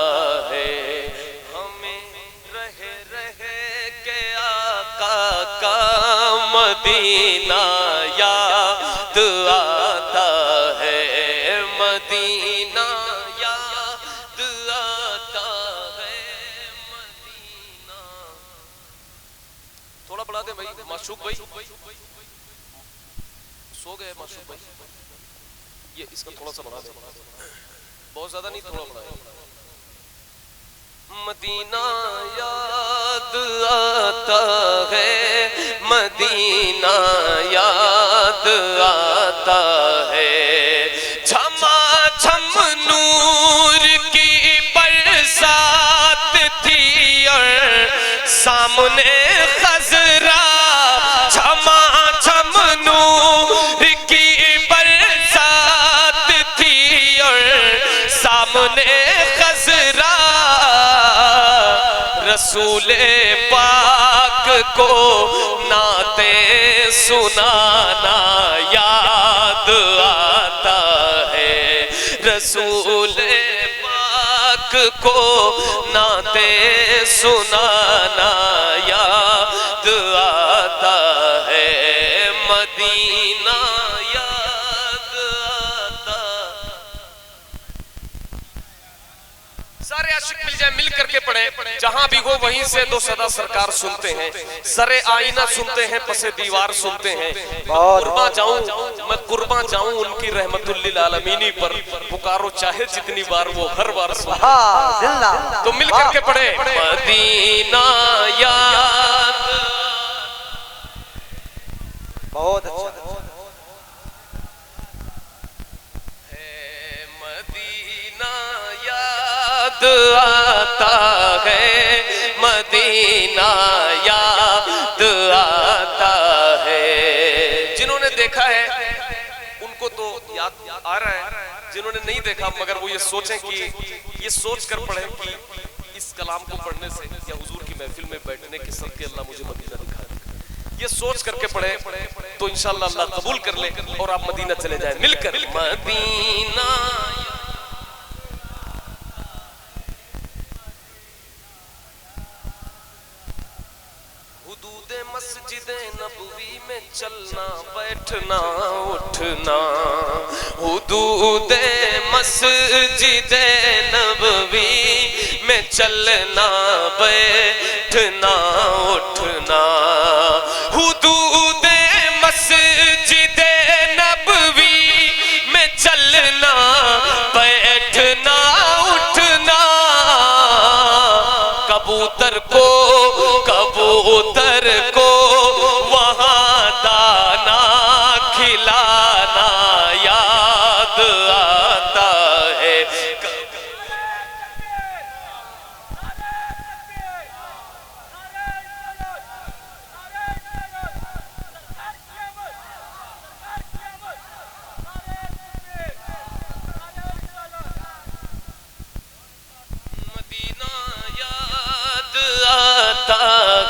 है। हमें रह रह के आका का मदीना याद आता है, मदीना याद आता है, मदीना। थोड़ा बढ़ा दे भाई, माशूक भाई सो गए, माशूक भाई ये इसका थोड़ा सा बढ़ा दे, बहुत ज्यादा नहीं, थोड़ा बढ़ा। मदीना याद आता है, मदीना याद आता है, झमाझम नूर की बरसात थी और सामने खजरा, झमाझम नूर की बरसात थी और सामने खजरा, रसूले पाक को नाते सुनाना याद आता है, रसूले पाक को नाते सुनाना याद आता है, मदीना याद आता। सारे आशिक मिल जाए, मिल करके पढ़े, जहां भी हो वहीं से दो सदा सरकार सुनते हैं, सरे आईना सुनते हैं, पसे दीवार सुनते हैं। कुर्बान जाऊं मैं, कुर्बान जाऊं उनकी रहमतुल लिल आलमीनी पर, पुकारो चाहे जितनी बार वो हर बार सुने। तो मिल करके पढ़े, मदीना याद। बहुत अच्छा याद आता है, मदीना याद आता है। जिन्होंने देखा है उनको तो याद आ रहा है, जिन्होंने नहीं देखा मगर वो ये सोचें कि ये सोच कर पढ़े कि इस कलाम को पढ़ने से या हुजूर की महफिल में बैठने के सदके अल्लाह मुझे मदीना दिखा दे, ये सोच करके पढ़े तो इंशाअल्लाह अल्लाह कबूल कर ले और आप मदीना चले जाएं मिलकर। मदीना मस्जिदे नबवी में चलना बैठना उठना, हुदूदे मस्जिदे नबवी में चलना बैठना उठना, हुदूदे मस्जिदे नबवी में चलना बैठना उठना, कबूतर को वहाँ दाना खिलाना याद आता है।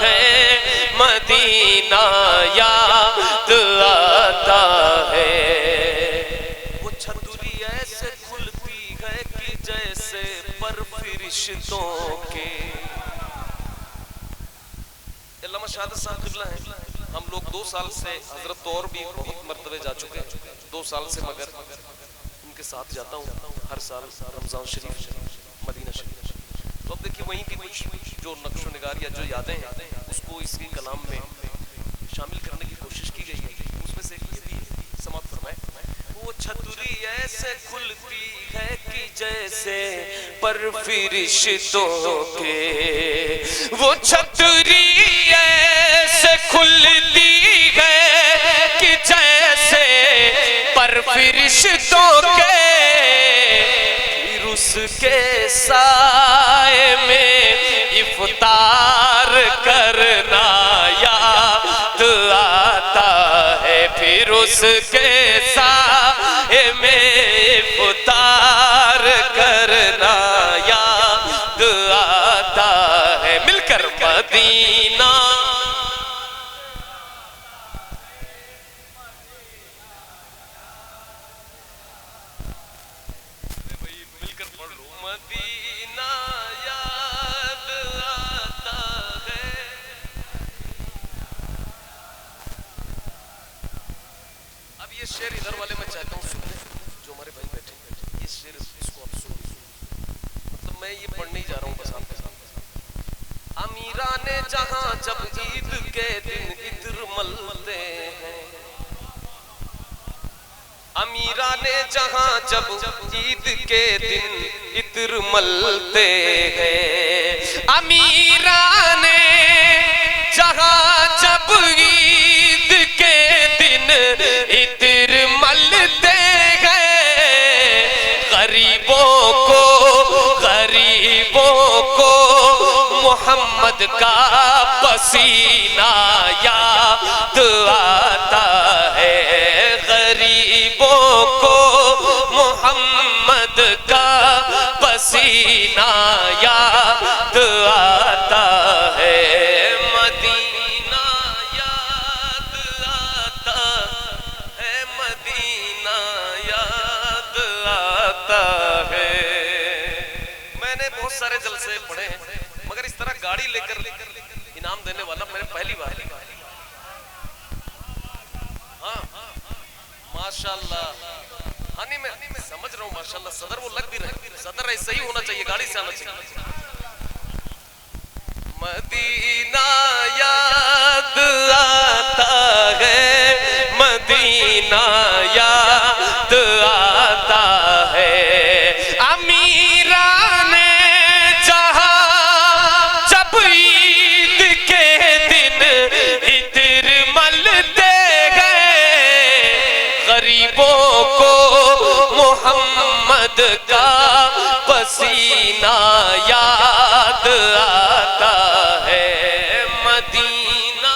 है, मदीना याद आता है। वो छतरी ऐसे खुलती है कि जैसे पर फरिश्तों के। अल्लामा शहादत साहब क़िबला है। हम लोग 2 साल से, हजरत तो और भी बहुत मर्तबे जा चुके हैं, 2 साल से मगर उनके साथ जाता हूँ हर साल रमजान शरीफ मदीना शरीफ। तो अब देखिए वहीं की कुछ जो नक्शो निगार या जो यादें हैं उसको इसके कलाम में शामिल करने की कोशिश की गई है। उसमें से ये भी समाप्त फरमाए। वो छतरी ऐसे खुलती है कि जैसे पर फरिश्तों के। वो छतरी ऐसे खुलती है कि जैसे पर फरिश्तों के। फिर उसके साए में इफ्तार करना याद आता है। फिर उसके साए में इफ्तार करना याद आता है। मिलकर मदीना मिलकर पढ़ लो। मदीना याद आता है। अब ये शेर इधर वाले मैं चाहता हूँ सुनने, जो हमारे भाई बैठे ये शेर इसको आप सुन। मतलब मैं ये पढ़ने ही जा रहा हूँ बस आपके साथ। अमीरा ने जहां जब ईद के दिन इत्र मलते हैं। अमीरा ने जहां जब ईद के दिन इत्र मलते हैं। अमीरा ने जहां जब ईद के दिन इत्र मलते हैं। गरीबों को मोहम्मद का पसीना याद आता है। गरीबों को मोहम्मद का पसीना याद आता है। मदीना याद आता है, मदीना याद आता है। मैंने बहुत सारे जलसे पढ़े हैं मगर इस तरह गाड़ी लेकर इनाम देने वाला मैंने पहली बार। हाँ माशाल्लाह। हाँ नहीं मैं समझ रहा हूँ माशाल्लाह। सदर वो लग भी रहे, सदर ऐसे ही होना चाहिए, गाड़ी से आना चाहिए। मदीना याद आता है, मदीना याद आता है। अमीरा ने जहां जब ईद के दिन इत्र मलते गए। गरीबों को मोहम्मद का पसीना याद आता है। मदीना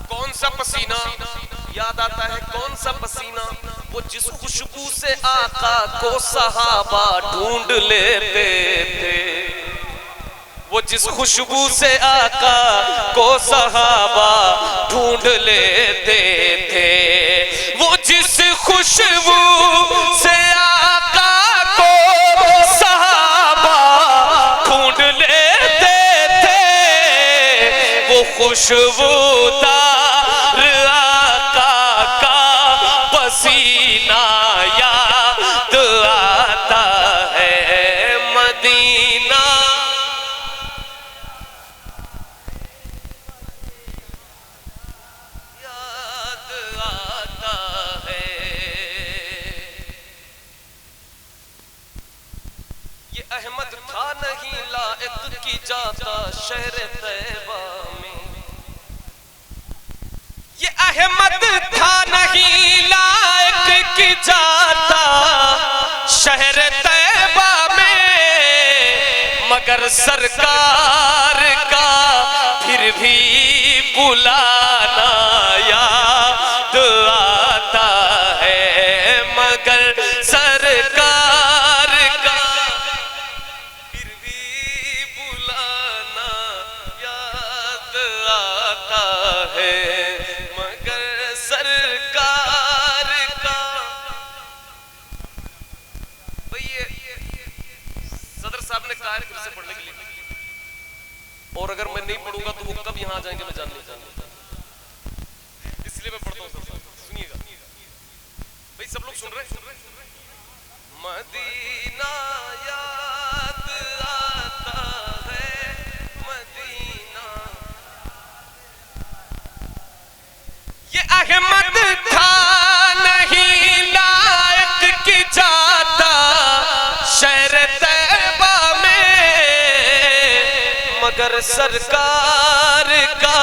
कौन सा पसीना याद आता है? कौन सा पसीना? वो जिस खुशबू से आका को सहाबा ढूंढ लेते थे। वो जिस खुशबू से आका को सहाबा ढूंढ लेते थे। वो जिस खुशबू से आका को सहाबा ढूंढ लेते थे। वो खुशबूदार आका का पसीना याद आता है। मदीना अहमद था नहीं लायक की जाता शहर तैबा में। ये अहमद था नहीं लायक की जाता शहर तैबा में। मगर सरकार का फिर भी बुलाना याद आता है। मगर सरकार का कायर फिर से पढ़ने के लिए, और अगर मैं नहीं पढ़ूंगा तो वो कब यहाँ आ जाएंगे मैं जान नहीं जानता, इसलिए मैं पढ़ता हूँ। सुनिएगा भाई, सब लोग सुन रहे हैं? मदीना याद आता है, मदीना ये अहमद था नहीं लायक की जाता शहर तैबा में, मगर सरकार का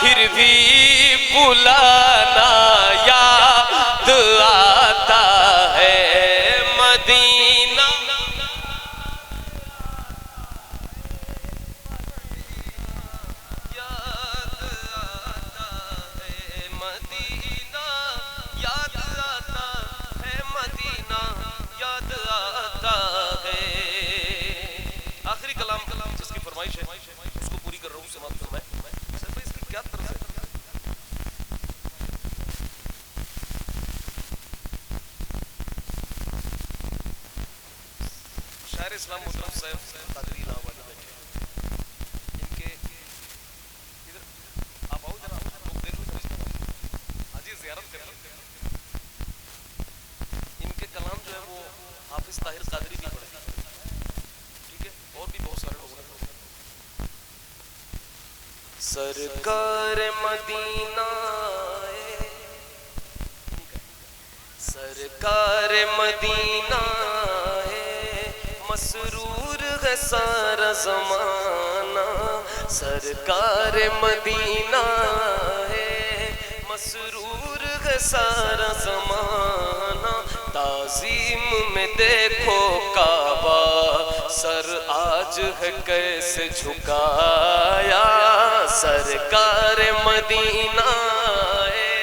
फिर भी बुलाना याद आता है, मदीना याद आता है, मदीना याद आता है, मदीना याद आता है। आखिरी कलाम जिसकी फरमाइश है उसको पूरी कर रहा हूँ, समाप्त फरमाए। सर भाई इसकी क्या तरफ है? शायर इस्लाम मुहतरम साहब कादरी इलाहाबादी बैठे, इनके इधर आप आओ जरा, लोग देख लो आज ये ज़ियारत कर लो। इनके कलाम जो है वो हाफिज ताहिर कादरी भी पढ़े, ठीक है, और भी बहुत सारे लोग हैं। सरकार मदीना सरकार मदीना है, मसरूर है सारा ज़माना, सरकार मदीना है, मसरूर है सारा ज़माना, ताज़ीम में देखो काबा सर आज है कैसे झुकाया, सरकार मदीना है,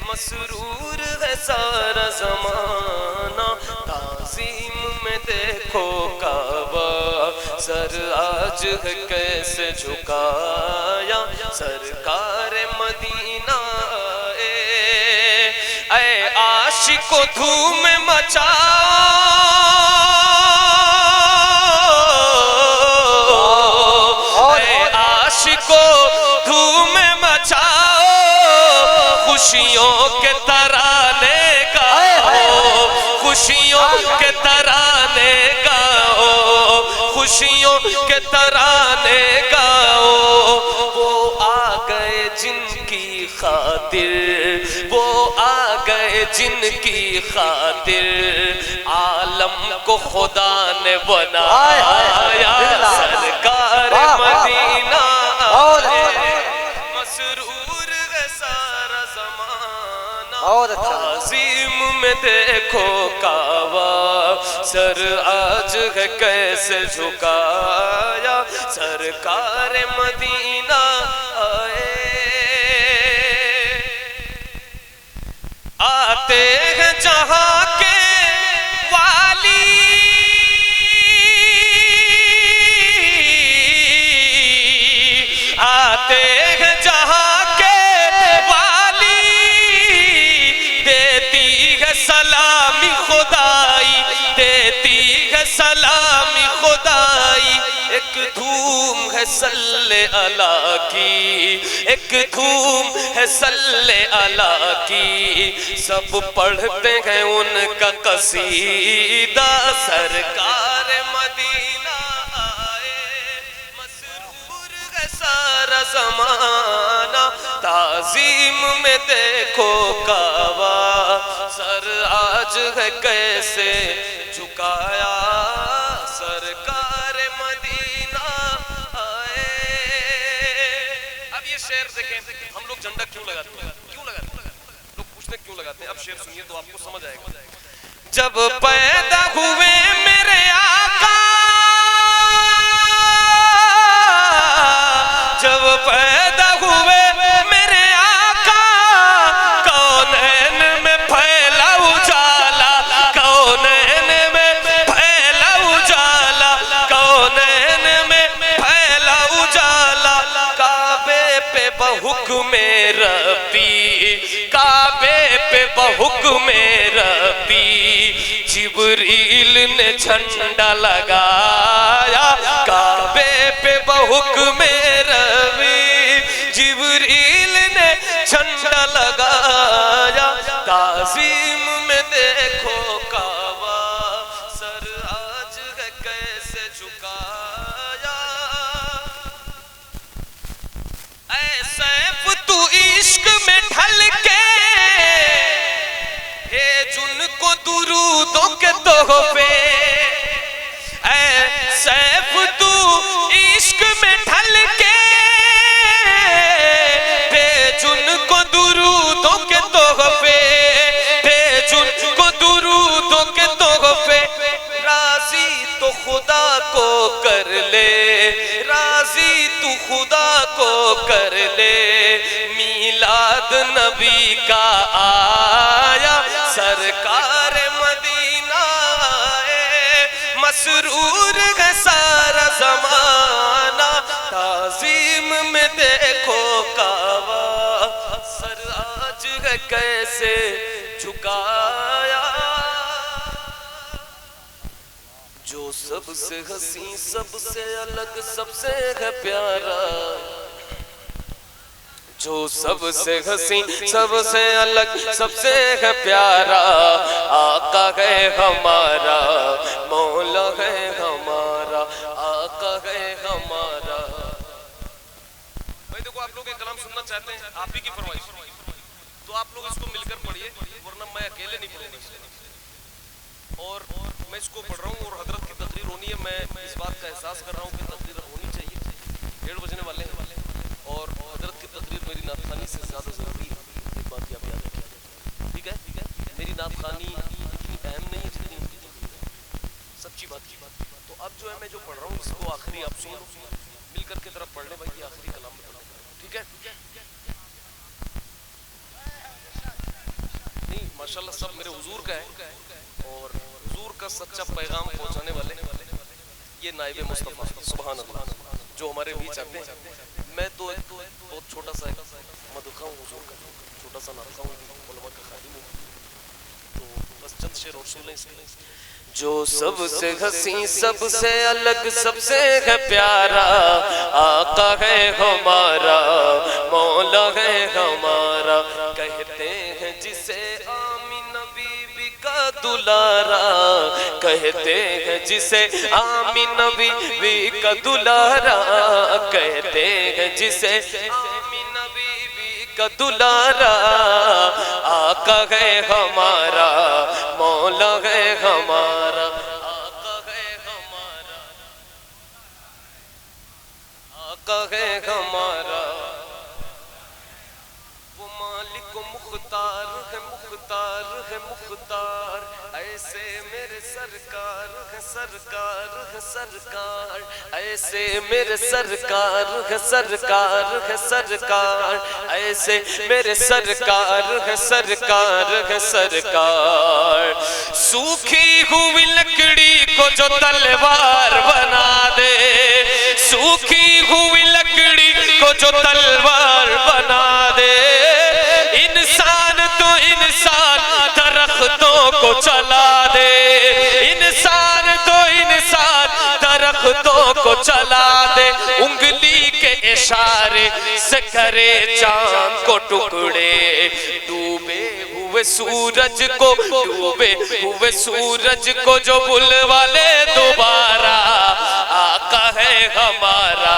मसरूर है सारा ज़माना, ताज़ीम में देखो काबा सर आज है कैसे झुकाया, सरकार मदीना ऐ आशिको धूम मचाओ, ऐ आशिको धूम मचाओ, खुशियों के तराने गाओ, खुशियों के तराने गाओ, खुशियों के तराने गाओ, वो आ गए जिनकी खातिर, वो आ गए जिनकी खातिर आलम को खुदा ने बनाया, सरकार मदीना मसरूर है सारा ज़माना, ताज़ीम में देखो काबा सर आज है कैसे झुकाया, सरकार मदीना आए, आते हैं जहां के वाली, आते हैं जहां के वाली, देती है सलामी खुदाई, देती है सलामी खुदाई, एक धूम है सल्ले अला की, एक धूम है सल्ले अला की, सब पढ़ते हैं उनका कसीदा, सरकार मदीना आए, मसरूर है सारा ज़माना, ताज़ीम में देखो काबा सर आज है कैसे झुकाया, सरकार मदीना आए। अब ये शेर देखें, हम लोग झंडा क्यों लगाते हैं, क्यों लगाते हैं, लोग पूछते क्यों लगाते हैं, अब शेर सुनिए तो आपको समझ आएगा। जब पैदा हुए मेरे आका, जब पैदा हुए मेरे आका, कौनैन में फैला उजाला, कौनैन में फैला उजाला, कौनैन में फैला उजाला, काबे पे बहुक्मे रब्बी, काबे पे बहुक्मे रब्बी, जिब्रील ने झंडा लगाया काबे पे बहुक्म रवी। जिब्रील ने झंडा लगाया ताज़ीम में देखो काबा, सर आज है कैसे झुकाया। ऐ सैफ तू इश्क में ढल के हे जुनको दुरूदों के तोहफे। ऐ सैफ तू इश्क में ढल के भेज उनको दुरूदों के तोहफे, भेज उनको दुरूदों के तोहफे। राजी तो खुदा को कर ले, राजी तू खुदा को कर ले। मीलाद नबी का आया सरकार मदीना है, मसरूर है सारा जमाना। ताज़ीम में देखो काबा, सर आज है कैसे झुकाया। जो सबसे हसी सबसे अलग सबसे है प्यारा, जो सबसे हसी सबसे अलग सबसे है प्यारा। आका है हमारा, मौला है हमारा, आका है हमारा। भाई देखो, आप लोग ये कलाम सुनना चाहते हैं, आप ही की फरमाइश, तो आप लोग इसको मिलकर पढ़िए, वरना मैं अकेले नहीं पढ़ूंगा। और मैं इसको पढ़ रहा हूँ और हजरत की तकरीर होनी है। मैं इस बात का एहसास कर रहा हूँ कि तकरीर होनी चाहिए, 1:30 बजने वाले हैं और हजरत की तकरीर मेरी नातखानी से ज़्यादा ज़रूरी है। एक बात आप याद रखिए, ठीक है? मेरी नातखानी इतनी अहम नहीं है जितनी उनकी तकरीर, सच्ची बात की बात। तो अब जो है मैं जो पढ़ रहा हूँ इसको आखिरी आप सुनो, मिलकर के तरफ पढ़ ले भाई, ये आखिरी कलाम में पढ़ा, ठीक है? नहीं माशाल्लाह सब मेरे हुजूर का है और हुजूर का सच्चा पैगाम पहुंचाने वाले ये नाइबे मुस्तफ़ा सुभान अल्लाह जो हमारे बीच आते हैं। मैं तो बहुत छोटा सा मदुखा हूँ हुजूर का, छोटा सा नारखा हूँ, उलमा का खादिम हूँ, तो बस चंद शेर और सुन लें इसके। जो सबसे हसी सबसे अलग सबसे है प्यारा, आका है हमारा, मौला है हमारा। कहते हैं जिसे आमीना बीबी का दुलारा, कहते हैं जिसे आमीना बीबी का दुलारा, कहते हैं जिसे आमीना बीबी का दुलारा। आका है हमारा, मौला है हमारा, आका है हमारा, आका है हमारा। वो मालिक मुख्तार है, मुख्तार है मुख्तार। ऐसे मेरे सरकार है, सरकार है सरकार। ऐसे मेरे सरकार है, सरकार है सरकार। ऐसे मेरे सरकार है, सरकार है सरकार। सूखी हुई लकड़ी को जो तलवार बना दे, सूखी हुई लकड़ी को जो तलवार बना दे। इंसान तो इंसान दरख्तों को चला दे, इंसान तो इंसान दरख्तों को चला दे। उंगली के इशारे से करे चांद को टुकड़े, डूबे हुए सूरज को, डूबे हुए सूरज को जो बुलवा ले दोबारा। आका है हमारा,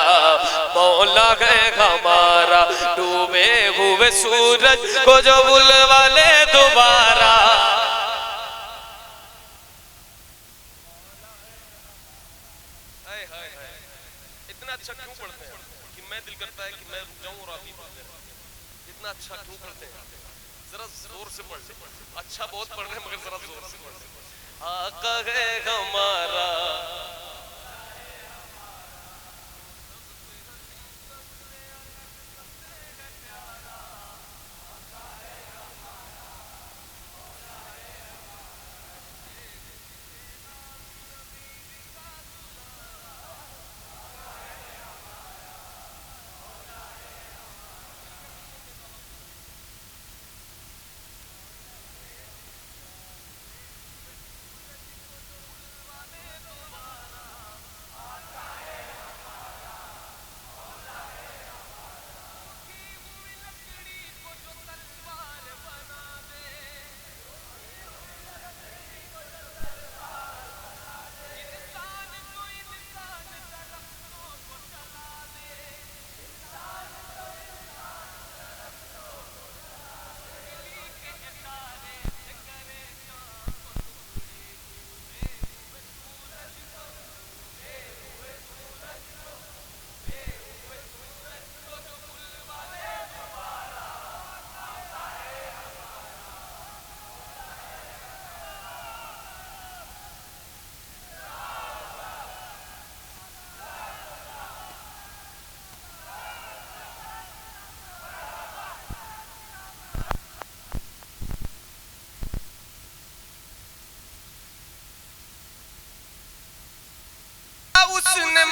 मौला है हमारा। डूबे हुए सूरज को जो बुलवा ले दोबारा। इतना अच्छा क्यों पढ़ते हैं कि मैं दिल करता है कि मैं रुक जाऊं और आप ही पढ़ते रहें। इतना अच्छा क्यों पढ़ते हैं? जरा जोर से पढ़ ले। अच्छा बहुत पढ़ रहे हैं मगर जरा जोर से पढ़ ले। आका है हमारा,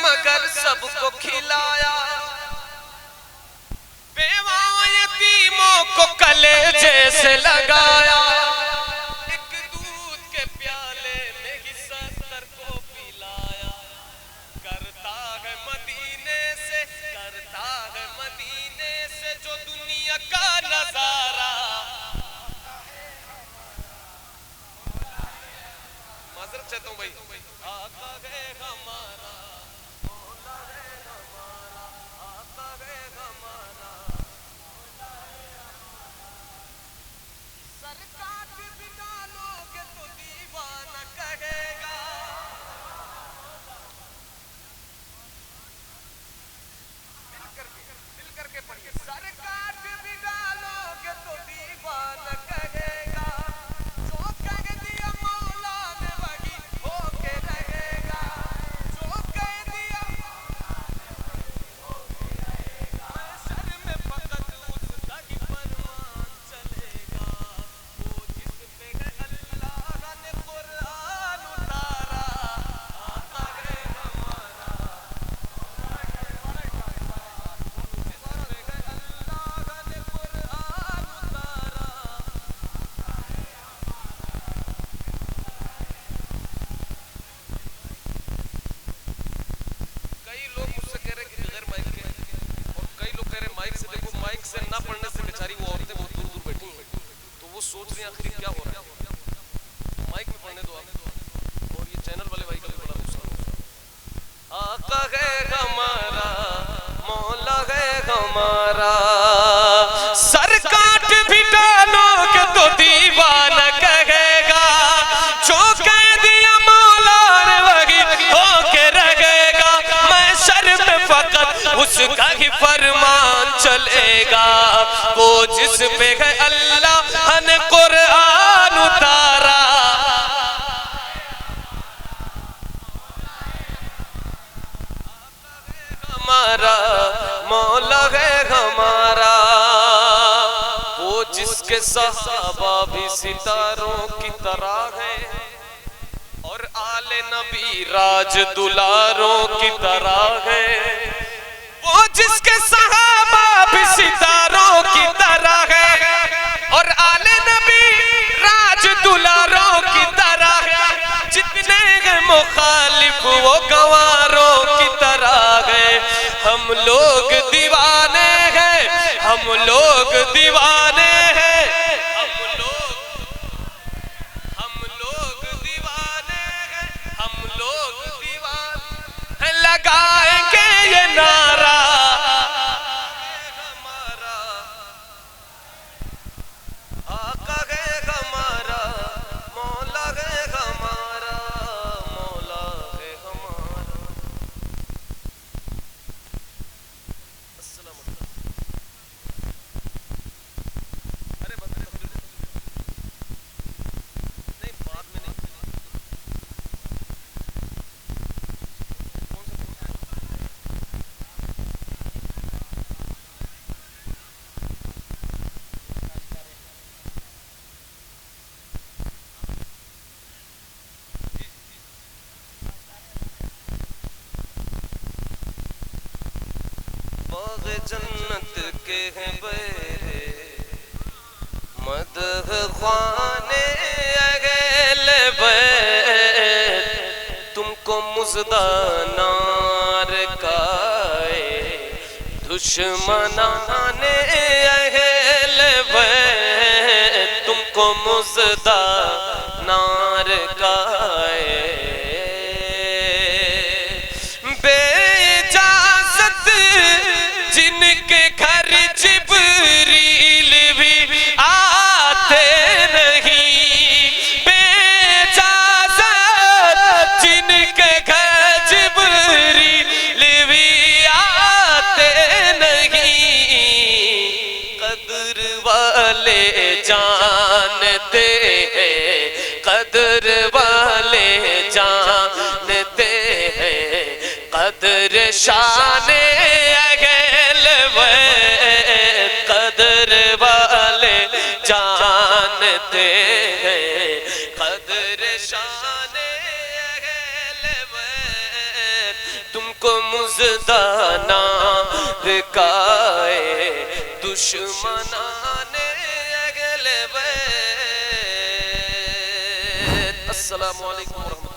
मगर सबको खिलाया, बेवा यतीमों को कलेजे से लगाया, एक दूध के प्याले में ही 70 को पिलाया। करता है मदीने से, करता है मदीने से जो दुनिया का नजारा। माजरत चाहता हूँ भाई, आका है हमारा, मौला है हमारा, आका है हमारा। सरकार भी डालोगे तो दीवाना कहेगा। मिल करके पढ़िए। सरकार भी डालोगे तो दीवाना कहेगा, जो कह दिया मौला ने वही होके रहेगा, जो कह दिया सर में फकत उसका ही फरमान चलेगा। वो जिस पे है अल्लाह ने कुरान उतारा, आका है हमारा, जिस पे है अल्लाह ने कुरान उतारा। कई लोग मुझसे कह रहे हैं कि बगैर माइक के, और कई लोग कह रहे हैं माइक से। देखो, माइक से ना पढ़ने से बेचारी वो औरतें बहुत दूर दूर बैठी हैं, तो वो सोच रही हैं आखिर क्या हो रहा है। माइक में पढ़ने दो आप, और ये चैनल वाले भाई का भी बड़ा नुकसान होगा। आका है हमारा, मौला है हमारा, सर काट भी डालोगे तो दीवाना कहेगा, जो कह दिया मौला ने वही होके रहेगा। मैं शर में फकत उसका ही फरमान चलेगा, वो जिस पे है अल्लाह ने कुरान उतारा। हमारा मौला है हमारा, वो जिसके सहाबा भी सितारों की तरह है, और आले नबी राज दुलारों की तरह है। वो जिसके सहाबा भी सितारों की तरह है, और आले नबी राज दुलारों की तरह है। जितने हैं मुखालिफ वो गवारों की तरह है। हम लोग दीवाने हैं, हम लोग दीवाने हैं, हम लोग दीवाने हैं, हम लोग दीवाने। लगाएंगे ये नारा हमारा, आका है हमारा, मौला है हमारा, मौला है हमारा। अस्सलाम वालेकुम। अरे बंदे नहीं, बाद में नहीं। कौन सा बाग़ जन्नत के हैं बहरे, मदह ख्वाने अहले बैत, तुमको मुज़दा नार काए दुश्मनाने अहले बैत, तुमको मुज़दा नार काए। बेइजाज़त जिनके घर जिब्रील भी आते नहीं, बेइजाज़त जिनके घर जिब्रील भी आते नहीं। कदर वाले जानते हैं, कदर वाले जानते हैं, कदर शाने अहल बैत, कदर वाले जानते हैं, कदर शाने अहल बैत, तुमको मुजदाना रिकाए दुश्मनाने अगले बैत। अस्सलामु अलैकुम।